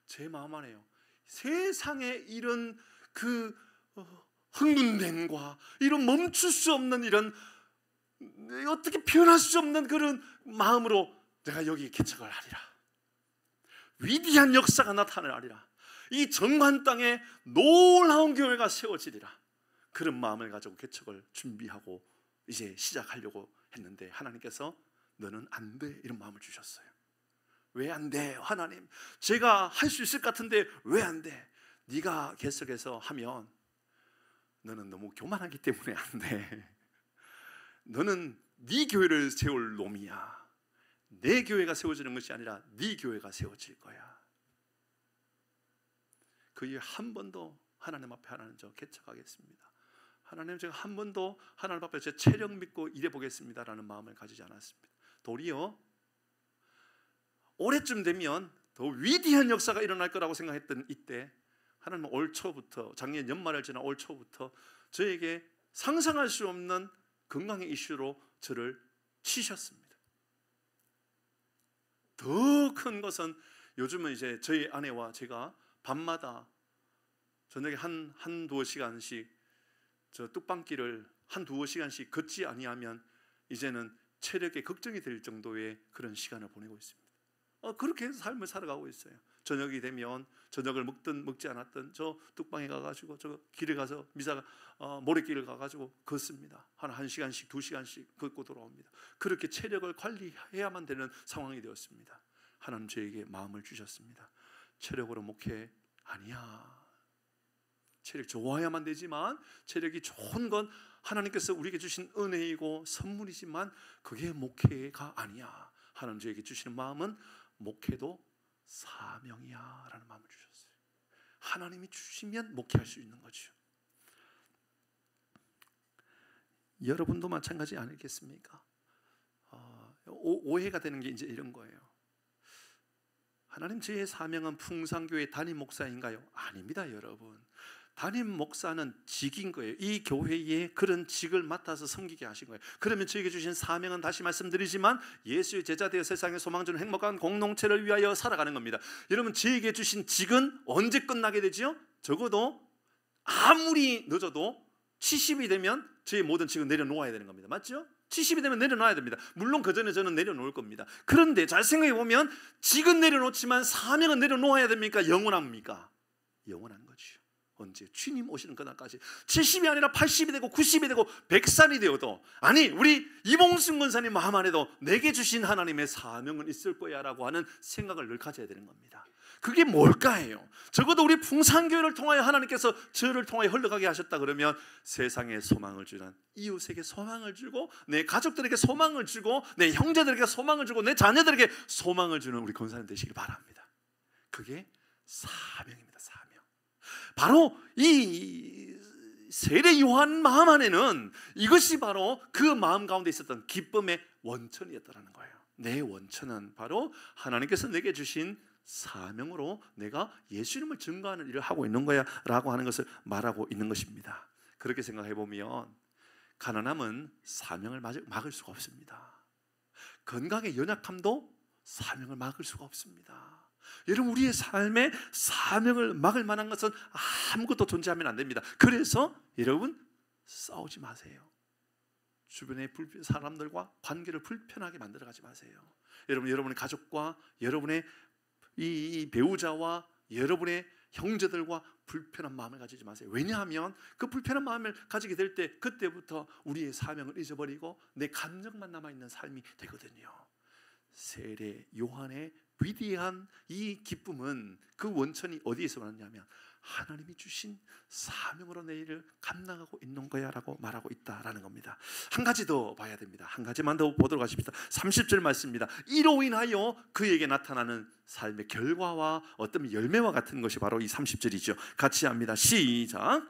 제 마음 안에요. 세상에 이런 그 흥분됨과 이런 멈출 수 없는 이런 어떻게 표현할 수 없는 그런 마음으로 내가 여기 개척을 하리라. 위대한 역사가 나타나리라. 이 정관 땅에 놀라운 교회가 세워지리라. 그런 마음을 가지고 개척을 준비하고 이제 시작하려고 했는데 하나님께서 너는 안 돼 이런 마음을 주셨어요. 왜 안 돼? 하나님, 제가 할 수 있을 것 같은데 왜 안 돼? 네가 개척해서 하면 너는 너무 교만하기 때문에 안 돼. 너는 네 교회를 세울 놈이야. 내 교회가 세워지는 것이 아니라 네 교회가 세워질 거야. 그 이후에 한 번도 하나님 앞에 하나님 저 개척하겠습니다. 하나님 제가 한 번도 하나님 앞에 제 체력 믿고 일해보겠습니다라는 마음을 가지지 않았습니다. 도리어 올해쯤 되면 더 위대한 역사가 일어날 거라고 생각했던 이때 하나님은 올 초부터 작년 연말을 지난 올 초부터 저에게 상상할 수 없는 건강의 이슈로 저를 치셨습니다. 더 큰 것은 요즘은 이제 저희 아내와 제가 밤마다 저녁에 한두어 시간씩 저 뚝방길을 한두어 시간씩 걷지 아니하면 이제는 체력에 걱정이 될 정도의 그런 시간을 보내고 있습니다. 그렇게 해서 삶을 살아가고 있어요. 저녁이 되면 저녁을 먹든 먹지 않았든 저 뚝방에 가가지고 저 길에 가서 모래길을 가가지고 걷습니다. 한 1시간씩 2시간씩 걷고 돌아옵니다. 그렇게 체력을 관리해야만 되는 상황이 되었습니다. 하나님 저에게 마음을 주셨습니다. 체력으로 목회 아니야. 체력 좋아야만 되지만 체력이 좋은 건 하나님께서 우리에게 주신 은혜이고 선물이지만 그게 목회가 아니야. 하나님 저에게 주시는 마음은 목회도 사명이야 라는 마음을 주셨어요. 하나님이 주시면 목회할 수 있는 거죠. 여러분도 마찬가지 아니겠습니까? 오해가 되는 게 이제 이런 거예요. 하나님 저의 사명은 풍산교회 담임 목사인가요? 아닙니다 여러분. 담임 목사는 직인 거예요. 이 교회에 그런 직을 맡아서 섬기게 하신 거예요. 그러면 저에게 주신 사명은 다시 말씀드리지만 예수의 제자 되어 세상에 소망 주는 행복한 공동체를 위하여 살아가는 겁니다. 여러분 저에게 주신 직은 언제 끝나게 되죠? 적어도 아무리 늦어도 70이 되면 저의 모든 직은 내려놓아야 되는 겁니다. 맞죠? 70이 되면 내려놔야 됩니다. 물론 그 전에 저는 내려놓을 겁니다. 그런데 잘 생각해 보면 직은 내려놓지만 사명은 내려놓아야 됩니까? 영원합니까? 영원한 거죠. 언제? 주님 오시는 그날까지 70이 아니라 80이 되고 90이 되고 100살이 되어도 아니 우리 이봉순 권사님 마음 안에도 내게 주신 하나님의 사명은 있을 거야 라고 하는 생각을 늘 가져야 되는 겁니다. 그게 뭘까요? 적어도 우리 풍산교회를 통하여 하나님께서 저를 통하여 흘러가게 하셨다 그러면 세상에 소망을 주는 이웃에게 소망을 주고 내 가족들에게 소망을 주고 내 형제들에게 소망을 주고 내 자녀들에게 소망을 주는 우리 권사님 되시길 바랍니다. 그게 사명입니다. 사명. 바로 이 세례 요한 마음 안에는 이것이 바로 그 마음 가운데 있었던 기쁨의 원천이었다는 거예요. 내 원천은 바로 하나님께서 내게 주신 사명으로 내가 예수님을 증거하는 일을 하고 있는 거야 라고 하는 것을 말하고 있는 것입니다. 그렇게 생각해 보면 가난함은 사명을 막을 수가 없습니다. 건강의 연약함도 사명을 막을 수가 없습니다. 여러분 우리의 삶에 사명을 막을 만한 것은 아무것도 존재하면 안 됩니다. 그래서 여러분 싸우지 마세요. 주변의 사람들과 관계를 불편하게 만들어가지 마세요. 여러분의 가족과 여러분의 이 배우자와 여러분의 형제들과 불편한 마음을 가지지 마세요. 왜냐하면 그 불편한 마음을 가지게 될 때 그때부터 우리의 사명을 잊어버리고 내 감정만 남아있는 삶이 되거든요. 세례 요한의 위대한 이 기쁨은 그 원천이 어디에서 왔냐면 하나님이 주신 사명으로 내 일을 감당하고 있는 거야 라고 말하고 있다라는 겁니다. 한 가지 더 봐야 됩니다. 한 가지만 더 보도록 하십시다. 30절 말씀입니다. 이로 인하여 그에게 나타나는 삶의 결과와 어떤 열매와 같은 것이 바로 이 30절이죠. 같이 합니다. 시작.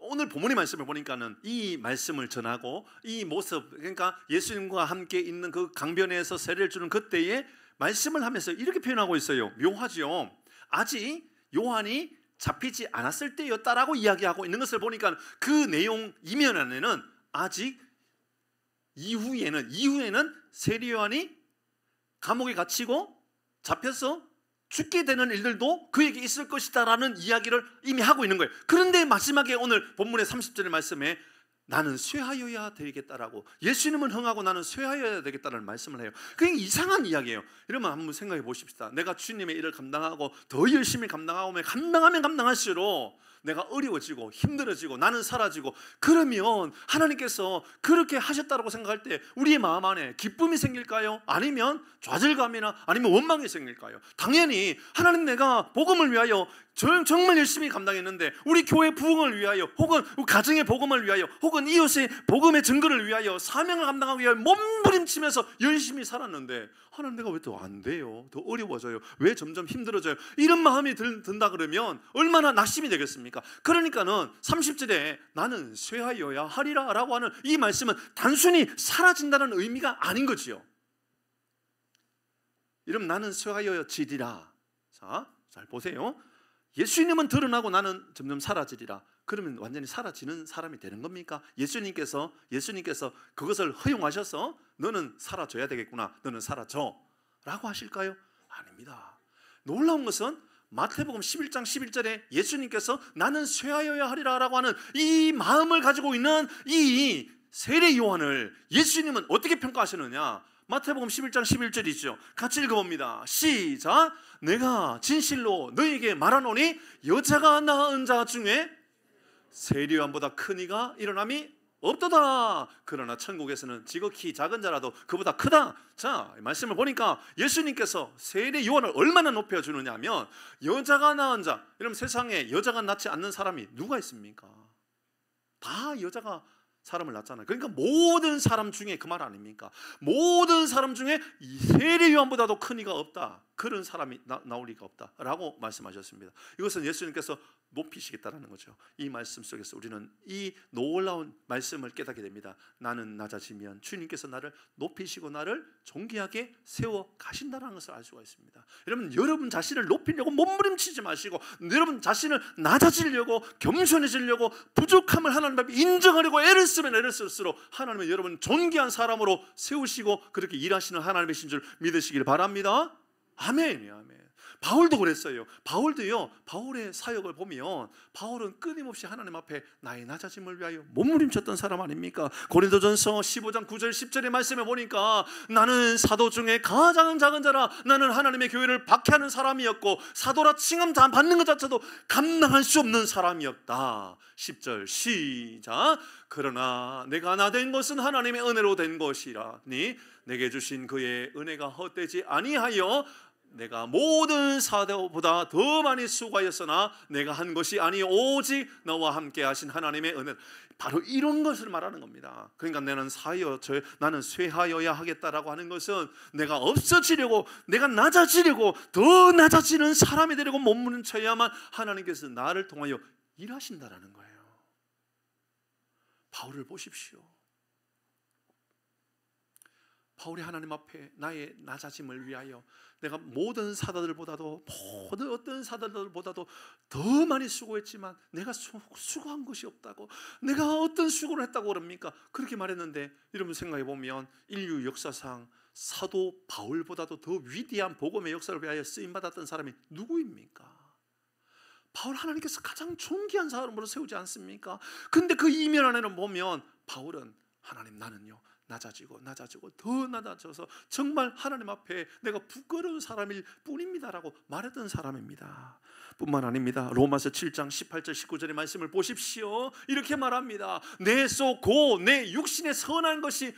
오늘 본문의 말씀을 보니까는 이 말씀을 전하고 이 모습, 그러니까 예수님과 함께 있는 그 강변에서 세례를 주는 그때의 말씀을 하면서 이렇게 표현하고 있어요. 묘하죠. 아직 요한이 잡히지 않았을 때였다라고 이야기하고 있는 것을 보니까 그 내용 이면 안에는 아직 이후에는 세례 요한이 감옥에 갇히고 잡혀서 죽게 되는 일들도 그에게 있을 것이다라는 이야기를 이미 하고 있는 거예요. 그런데 마지막에 오늘 본문의 30절의 말씀에 나는 쇠하여야 되겠다라고, 예수님은 흥하고 나는 쇠하여야 되겠다는 말씀을 해요. 그게 이상한 이야기예요. 이러면 한번 생각해 보십시다. 내가 주님의 일을 감당하고 더 열심히 감당하면 감당할수록 내가 어려워지고 힘들어지고 나는 사라지고, 그러면 하나님께서 그렇게 하셨다고 생각할 때 우리의 마음 안에 기쁨이 생길까요? 아니면 좌절감이나 아니면 원망이 생길까요? 당연히 하나님, 내가 복음을 위하여 정말 열심히 감당했는데, 우리 교회 부흥을 위하여, 혹은 가정의 복음을 위하여, 혹은 이웃의 복음의 증거를 위하여, 사명을 감당하기 위하여 몸부림치면서 열심히 살았는데 하나님, 내가 왜 더 안 돼요? 더 어려워져요? 왜 점점 힘들어져요? 이런 마음이 든다 그러면 얼마나 낙심이 되겠습니까? 그러니까는 30절에 나는 쇠하여야 하리라 라고 하는 이 말씀은 단순히 사라진다는 의미가 아닌 거지요. 이러면 나는 쇠하여지리라. 자, 잘 보세요. 예수님은 드러나고 나는 점점 사라지리라. 그러면 완전히 사라지는 사람이 되는 겁니까? 예수님께서 그것을 허용하셔서 너는 사라져야 되겠구나, 너는 사라져 라고 하실까요? 아닙니다. 놀라운 것은 마태복음 11장 11절에 예수님께서 나는 쇠하여야 하리라 라고 하는 이 마음을 가지고 있는 이 세례 요한을 예수님은 어떻게 평가하시느냐? 마태복음 11장 11절이죠. 같이 읽어봅니다. 시작. 내가 진실로 너희에게 말하노니 여자가 낳은 자 중에 세례 요한보다 큰 이가 일어남이 없도다. 그러나 천국에서는 지극히 작은 자라도 그보다 크다. 자, 말씀을 보니까 예수님께서 세례 요한을 얼마나 높여주느냐 하면, 여자가 낳은 자, 이러면 세상에 여자가 낳지 않는 사람이 누가 있습니까? 다 여자가 사람을 낳잖아요. 그러니까 모든 사람 중에, 그 말 아닙니까? 모든 사람 중에 세례 요한보다도 큰 이가 없다. 그런 사람이 나올 리가 없다라고 말씀하셨습니다. 이것은 예수님께서 높이시겠다라는 거죠. 이 말씀 속에서 우리는 이 놀라운 말씀을 깨닫게 됩니다. 나는 낮아지면 주님께서 나를 높이시고 나를 존귀하게 세워 가신다는 것을 알 수가 있습니다. 여러분 자신을 높이려고 몸부림치지 마시고, 여러분 자신을 낮아지려고, 겸손해지려고, 부족함을 하나님 앞에 인정하려고 애를 쓰면 애를 쓸수록 하나님은 여러분 존귀한 사람으로 세우시고 그렇게 일하시는 하나님이신 줄 믿으시길 바랍니다. 아멘. 아멘. 바울도 그랬어요. 바울의 사역을 보면 바울은 끊임없이 하나님 앞에 나의 낮아짐을 위하여 몸부림쳤던 사람 아닙니까? 고린도전서 15장 9절 10절의 말씀에 보니까 나는 사도 중에 가장 작은 자라, 나는 하나님의 교회를 박해하는 사람이었고 사도라 칭함 받는 것 자체도 감당할 수 없는 사람이었다. 10절 시작. 그러나 내가 나 된 것은 하나님의 은혜로 된 것이라니 내게 주신 그의 은혜가 헛되지 아니하여 내가 모든 사도보다 더 많이 수고하였으나 내가 한 것이 아니 오직 너와 함께 하신 하나님의 은혜. 바로 이런 것을 말하는 겁니다. 그러니까 나는 쇠하여야 하겠다라고 하는 것은 내가 없어지려고, 내가 낮아지려고, 더 낮아지는 사람이 되려고 몸부림쳐야만 하나님께서 나를 통하여 일하신다라는 거예요. 바울을 보십시오. 바울이 하나님 앞에 나의 낮아짐을 위하여 내가 모든 사도들보다도, 모든 어떤 사도들보다도 더 많이 수고했지만 내가 수고한 것이 없다고, 내가 어떤 수고를 했다고 그럽니까? 그렇게 말했는데, 여러분 생각해 보면 인류 역사상 사도 바울보다도 더 위대한 복음의 역사를 위하여 쓰임받았던 사람이 누구입니까? 바울 하나님께서 가장 존귀한 사람으로 세우지 않습니까? 근데 그 이면 안에는 보면 바울은 하나님, 나는요 낮아지고 더 낮아져서 정말 하나님 앞에 내가 부끄러운 사람일 뿐입니다라고 말했던 사람입니다. 뿐만 아닙니다. 로마서 7장 18절 19절의 말씀을 보십시오. 이렇게 말합니다. 내 속 곧 내 육신에 선한 것이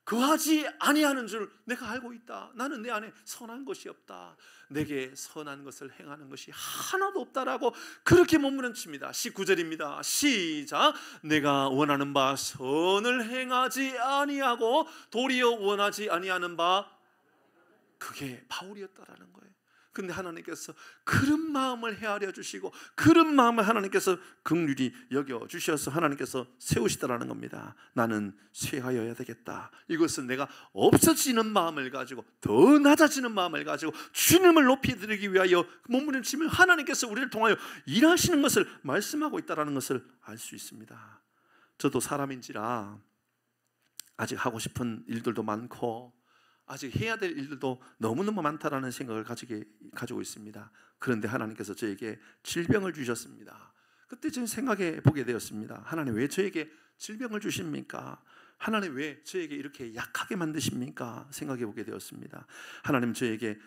거하지 아니하는 줄 내가 알고 있다. 나는 내 안에 선한 것이 없다. 내게 선한 것을 행하는 것이 하나도 없다라고 그렇게 몸부림칩니다. 19절입니다. 시작. 내가 원하는 바 선을 행하지 아니하고 도리어 원하지 아니하는 바, 그게 바울이었다라는 거예요. 근데 하나님께서 그런 마음을 헤아려 주시고 그런 마음을 하나님께서 긍휼히 여겨 주셔서 하나님께서 세우시더라는 겁니다. 나는 쇠하여야 되겠다. 이것은 내가 없어지는 마음을 가지고 더 낮아지는 마음을 가지고 주님을 높이 드리기 위하여 몸부림치며 하나님께서 우리를 통하여 일하시는 것을 말씀하고 있다는 것을 알 수 있습니다. 저도 사람인지라 아직 하고 싶은 일들도 많고 아직 해야 될 일들도 너무너무 많다라는 생각을 가지고 있습니다. 그런데 하나님께서 저에게 질병을 주셨습니다. 그때 저는 생각해 보게 되었습니다. 하나님 왜 저에게 질병을 주십니까? 하나님 왜 저에게 이렇게 약하게 만드십니까? 생각해 보게 되었습니다. 하나님 저에게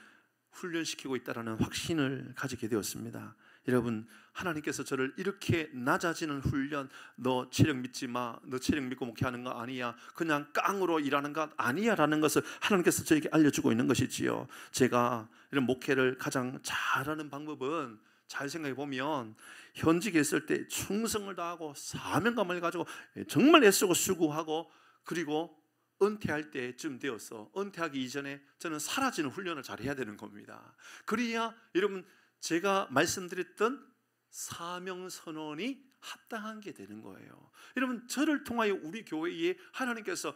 훈련시키고 있다는 확신을 가지게 되었습니다. 여러분, 하나님께서 저를 이렇게 낮아지는 훈련, 너 체력 믿지 마, 너 체력 믿고 목회하는 거 아니야, 그냥 깡으로 일하는 것 아니야 라는 것을 하나님께서 저에게 알려주고 있는 것이지요. 제가 이런 목회를 가장 잘하는 방법은 잘 생각해 보면 현직에 있을 때 충성을 다하고 사명감을 가지고 정말 애쓰고 수고하고, 그리고 은퇴할 때쯤 되어서 은퇴하기 이전에 저는 사라지는 훈련을 잘 해야 되는 겁니다. 그래야 여러분 제가 말씀드렸던 사명선언이 합당한 게 되는 거예요. 여러분, 저를 통하여 우리 교회에 하나님께서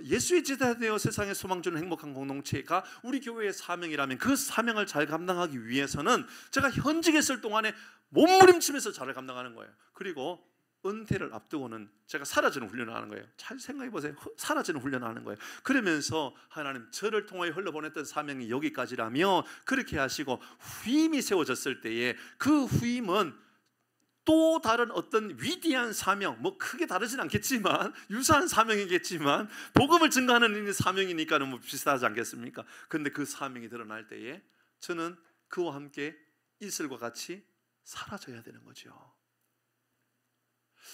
예수의 제자 되어 세상에 소망 주는 행복한 공동체가 우리 교회의 사명이라면 그 사명을 잘 감당하기 위해서는 제가 현직에 있을 동안에 몸부림치면서 잘 감당하는 거예요. 그리고 은퇴를 앞두고는 제가 사라지는 훈련을 하는 거예요. 잘 생각해 보세요. 사라지는 훈련을 하는 거예요. 그러면서 하나님 저를 통하여 흘러보냈던 사명이 여기까지라며 그렇게 하시고 후임이 세워졌을 때에 그 후임은 또 다른 어떤 위대한 사명, 뭐 크게 다르진 않겠지만 유사한 사명이겠지만 복음을 증거하는 사명이니까는 뭐 비슷하지 않겠습니까? 그런데 그 사명이 드러날 때에 저는 그와 함께 이슬과 같이 사라져야 되는 거죠.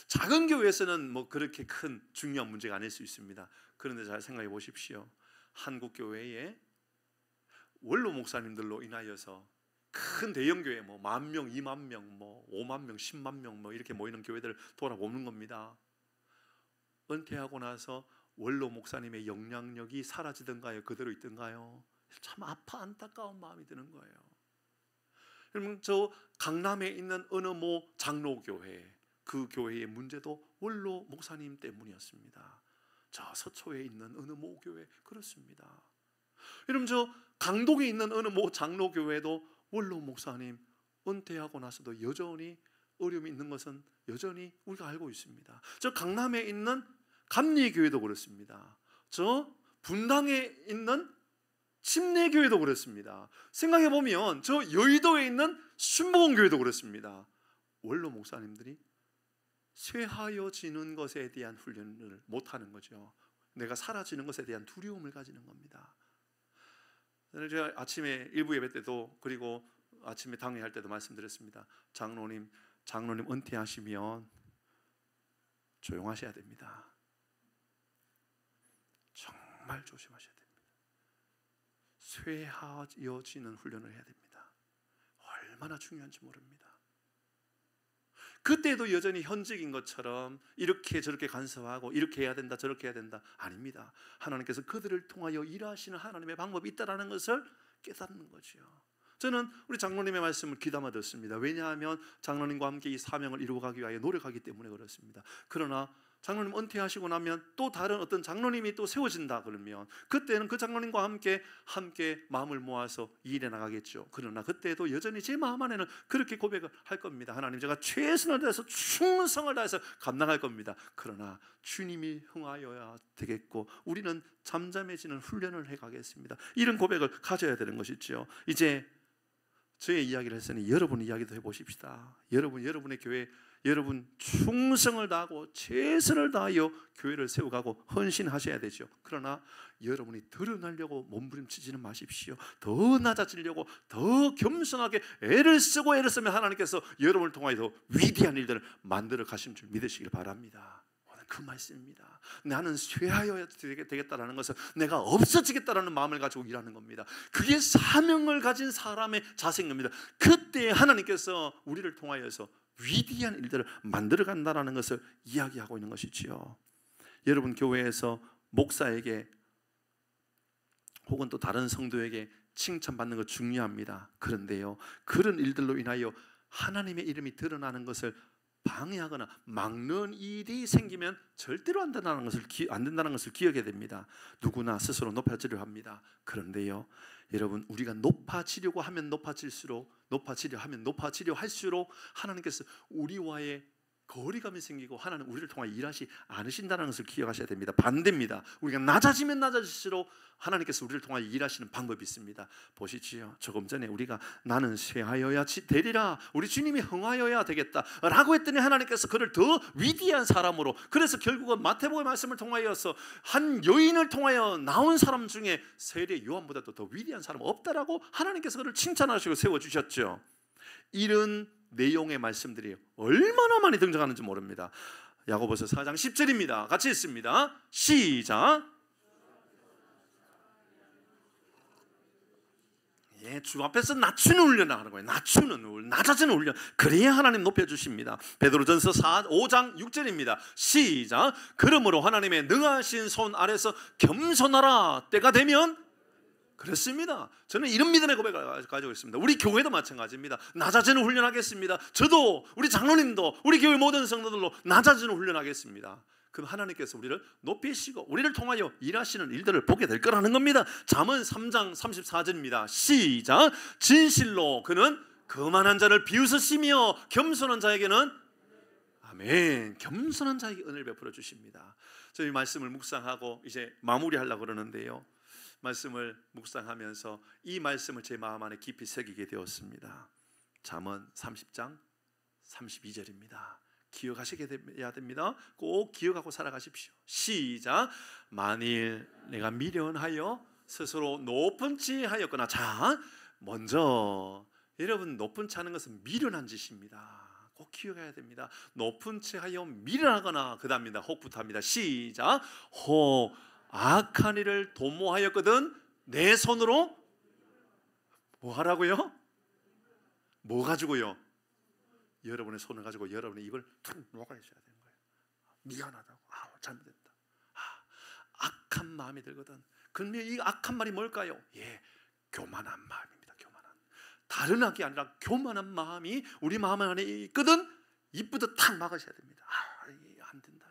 작은 교회에서는 뭐 그렇게 큰 중요한 문제가 아닐 수 있습니다. 그런데 잘 생각해 보십시오. 한국 교회에 원로 목사님들로 인하여서 큰 대형 교회 뭐 10,000명, 20,000명, 뭐 50,000명, 100,000명 뭐 이렇게 모이는 교회들을 돌아보는 겁니다. 은퇴하고 나서 원로 목사님의 영향력이 사라지던가요? 그대로 있던가요? 참 안타까운 마음이 드는 거예요. 여러분, 저 강남에 있는 어느 모 장로교회, 그 교회의 문제도 원로 목사님 때문이었습니다. 저 서초에 있는 어느 모 교회 그렇습니다. 여러분, 저 강동에 있는 어느 모 장로교회도 원로 목사님 은퇴하고 나서도 여전히 어려움이 있는 것은 여전히 우리가 알고 있습니다. 저 강남에 있는 감리교회도 그렇습니다. 저 분당에 있는 침례교회도 그렇습니다. 생각해 보면 저 여의도에 있는 순복음교회도 그렇습니다. 원로 목사님들이 쇠하여지는 것에 대한 훈련을 못하는 거죠. 내가 사라지는 것에 대한 두려움을 가지는 겁니다. 제가 아침에 일부 예배 때도 그리고 아침에 당회할 때도 말씀드렸습니다. 장로님 은퇴하시면 조용하셔야 됩니다. 정말 조심하셔야 됩니다. 쇠하여지는 훈련을 해야 됩니다. 얼마나 중요한지 모릅니다. 그때도 여전히 현직인 것처럼 이렇게 저렇게 간섭하고 이렇게 해야 된다 저렇게 해야 된다 아닙니다. 하나님께서 그들을 통하여 일하시는 하나님의 방법이 있다는 것을 깨닫는 거죠. 저는 우리 장로님의 말씀을 귀담아 듣습니다. 왜냐하면 장로님과 함께 이 사명을 이루어가기 위하여 노력하기 때문에 그렇습니다. 그러나 장로님 은퇴하시고 나면 또 다른 어떤 장로님이 또 세워진다 그러면 그때는 그 장로님과 함께 마음을 모아서 일해 나가겠죠. 그러나 그때도 여전히 제 마음 안에는 그렇게 고백을 할 겁니다. 하나님, 제가 최선을 다해서 충성을 다해서 감당할 겁니다. 그러나 주님이 흥하여야 되겠고 우리는 잠잠해지는 훈련을 해가겠습니다. 이런 고백을 가져야 되는 것이죠. 이제 저의 이야기를 했으니 여러분 이야기도 해보십시다. 여러분의 교회, 여러분 충성을 다하고 최선을 다하여 교회를 세워가고 헌신하셔야 되죠. 그러나 여러분이 드러나려고 몸부림치지는 마십시오. 더 낮아지려고 더 겸손하게 애를 쓰면 하나님께서 여러분을 통하여 더 위대한 일들을 만들어 가신 줄 믿으시길 바랍니다. 오늘 그 말씀입니다. 나는 쇠하여야 되겠다라는 것은 내가 없어지겠다라는 마음을 가지고 일하는 겁니다. 그게 사명을 가진 사람의 자세인 겁니다. 그때 하나님께서 우리를 통하여서 위대한 일들을 만들어 간다는 것을 이야기하고 있는 것이지요. 여러분 교회에서 목사에게 혹은 또 다른 성도에게 칭찬받는 거 중요합니다. 그런데요, 그런 일들로 인하여 하나님의 이름이 드러나는 것을 방해하거나 막는 일이 생기면 절대로 안 된다는 것을 기억해야 됩니다. 누구나 스스로 높아지려 합니다. 그런데요, 여러분, 우리가 높아지려고 하면 높아지려 할수록 하나님께서 우리와의 거리감이 생기고 하나님 우리를 통해 일하시 않으신다는 것을 기억하셔야 됩니다. 반대입니다. 우리가 낮아지면 낮아질수록 하나님께서 우리를 통해 일하시는 방법이 있습니다. 보시지요. 조금 전에 우리가 나는 쇠하여야 되리라, 우리 주님이 흥하여야 되겠다 라고 했더니 하나님께서 그를 더 위대한 사람으로, 그래서 결국은 마태복음의 말씀을 통하여서 한 여인을 통하여 나온 사람 중에 세례 요한보다도 더 위대한 사람 없다라고 하나님께서 그를 칭찬하시고 세워주셨죠. 이런 내용의 말씀들이 얼마나 많이 등장하는지 모릅니다. 야고보서 4장 10절입니다. 같이 읽습니다. 시작. 주 앞에서 낮추는 훈련을 하는 거예요. 낮아지는 훈련. 그래야 하나님 높여주십니다. 베드로전서 5장 6절입니다. 시작. 그러므로 하나님의 능하신 손 아래서 겸손하라. 때가 되면, 그렇습니다. 저는 이런 믿음의 고백을 가지고 있습니다. 우리 교회도 마찬가지입니다. 낮아지는 훈련하겠습니다. 저도, 우리 장로님도, 우리 교회 모든 성도들로 낮아지는 훈련하겠습니다. 그럼 하나님께서 우리를 높이시고 우리를 통하여 일하시는 일들을 보게 될 거라는 겁니다. 잠언 3장 34절입니다. 시작. 진실로 그는 거만한 자를 비웃으시며 겸손한 자에게는, 아멘, 겸손한 자에게 은혜를 베풀어 주십니다. 저희 말씀을 묵상하고 이제 마무리하려고 그러는데요, 말씀을 묵상하면서 이 말씀을 제 마음 안에 깊이 새기게 되었습니다. 잠언 30장 32절입니다. 기억하시게 해야 됩니다. 꼭 기억하고 살아가십시오. 시작. 만일 내가 미련하여 스스로 높은 치 하였거나, 자, 먼저 여러분, 높은 치 하는 것은 미련한 짓입니다. 꼭 기억해야 됩니다. 높은 치 하여 미련하거나, 그 다음입니다. 혹부터 합니다. 시작. 혹 악한 일을 도모하였거든 내 손으로 뭐 하라고요? 뭐 가지고요? 여러분의 손을 가지고 여러분의 입을 툭 녹아주셔야 되는 거예요. 미안하다고, 잘못했다, 악한 마음이 들거든. 그러면 이 악한 말이 뭘까요? 예, 교만한 마음입니다. 교만한, 다른 악이 아니라 교만한 마음이 우리 마음 안에 있거든. 입부터 탁 막으셔야 됩니다. 이게 안 된다.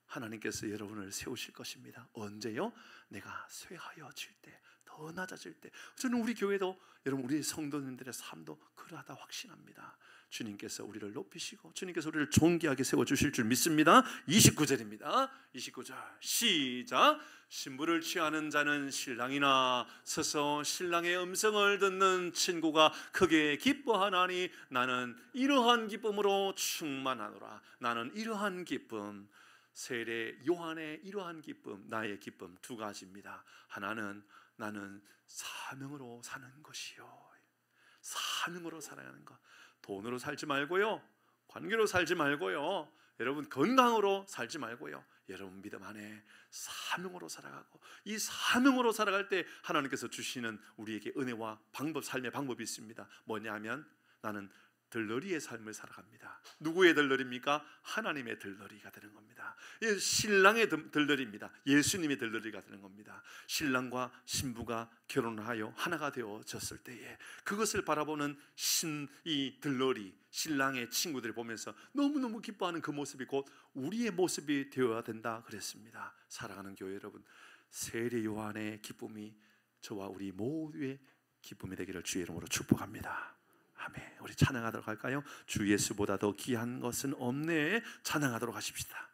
하나님께서 여러분을 세우실 것입니다. 언제요? 내가 쇠하여질 때, 더 낮아질 때. 저는 우리 교회도, 여러분, 우리 성도님들의 삶도 그러하다 확신합니다. 주님께서 우리를 높이시고 주님께서 우리를 존귀하게 세워주실 줄 믿습니다. 29절입니다. 29절 시작. 신부를 취하는 자는 신랑이나 서서 신랑의 음성을 듣는 친구가 크게 기뻐하나니 나는 이러한 기쁨으로 충만하노라. 나는 이러한 기쁨, 세례 요한의 이러한 기쁨, 나의 기쁨 두 가지입니다. 하나는 나는 사명으로 사는 것이요, 사명으로 살아가는 것. 돈으로 살지 말고요, 관계로 살지 말고요, 여러분 건강으로 살지 말고요, 여러분 믿음 안에 사명으로 살아가고, 이 사명으로 살아갈 때 하나님께서 주시는 우리에게 은혜와 방법, 삶의 방법이 있습니다. 뭐냐면 나는 들러리의 삶을 살아갑니다. 누구의 들러리입니까? 하나님의 들러리가 되는 겁니다. 신랑의 들러리입니다. 예수님의 들러리가 되는 겁니다. 신랑과 신부가 결혼하여 하나가 되어졌을 때에 그것을 바라보는 이 들러리, 신랑의 친구들을 보면서 너무너무 기뻐하는 그 모습이 곧 우리의 모습이 되어야 된다 그랬습니다. 사랑하는 교회 여러분, 세례 요한의 기쁨이 저와 우리 모두의 기쁨이 되기를 주의 이름으로 축복합니다. 아멘. 우리 찬양하도록 할까요? 주 예수보다 더 귀한 것은 없네. 찬양하도록 하십시다.